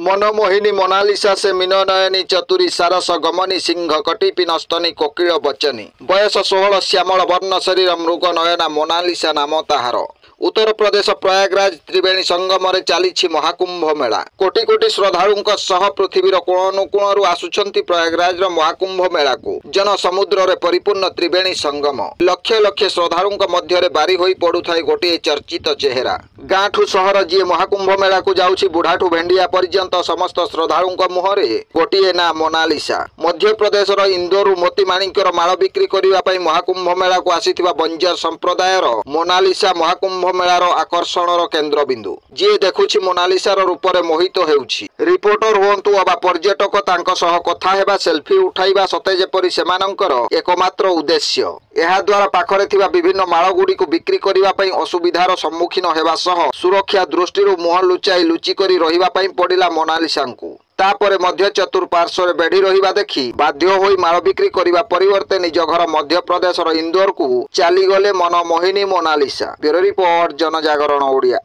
Manmohini Mona Lisa से मीननयनी चतुरी सारस गमनी सिंह कटी पिनस्तनी कोकिल बचनी बयस 16 श्यामल वर्ण शरीर मृग नयना मोनालिसा नाम ताहार। उत्तर प्रदेश प्रयागराज त्रिवेणी संगम रे चालीछि महाकुंभ मेला। कोटी कोटी श्रद्धालुंक सह पृथ्वीर कोणानुकोणरू आसुछंती प्रयागराज महाकुंभ मेला को। जन समुद्र रे परिपूर्ण त्रिवेणी संगम लक्ष लक्ष श्रद्धालुंक मध्य रे बारी होई पडुथाय गोटे चर्चित चेहरा। गाँठू सहर जी महाकुंभ मेला को जाउछि बुढ़ाठू भेंडिया पर्यंत समस्त श्रद्धालुंक मुहरे गोटे ना मोनालिसा। मध्य प्रदेश इंदोर मोती माणिक्यर माल बिक्री करबा पई महाकुंभ मेला को आसीथिबा बंजर संप्रदायर मोनालिसा महाकुंभ मेलार आकर्षणर केन्द्रबिंदु। जी देखुछि मोनालिसार रूपरे मोहित हेउछि। रिपोर्टर हुअन्तु अबा पर्यटक तांक सह कथा हेबा सेल्फी उठाइबा सते जेपरि सेमानंकर एकमात्र उद्देश्य। एहा द्वारा पाखरे थिबा विभिन्न माल गुडी को बिक्री करबा पई असुविधार सम्मुखीन हेबा सह सुरक्षा दृष्टिरु मुह लुचाई लुचि करी रहिबा पई पडिला मोनालिसांकु। तापरे मध्य चतुर्पार्श्व बेढ़ी रहिबा देखि बाध्य होई माल बिक्री करिबा परिवर्ते निज घर मध्य प्रदेशर इंदोर को चली गले मनमोहिनी मोनालिसा। ब्यूरो रिपोर्ट, जनजागरण ओडिया।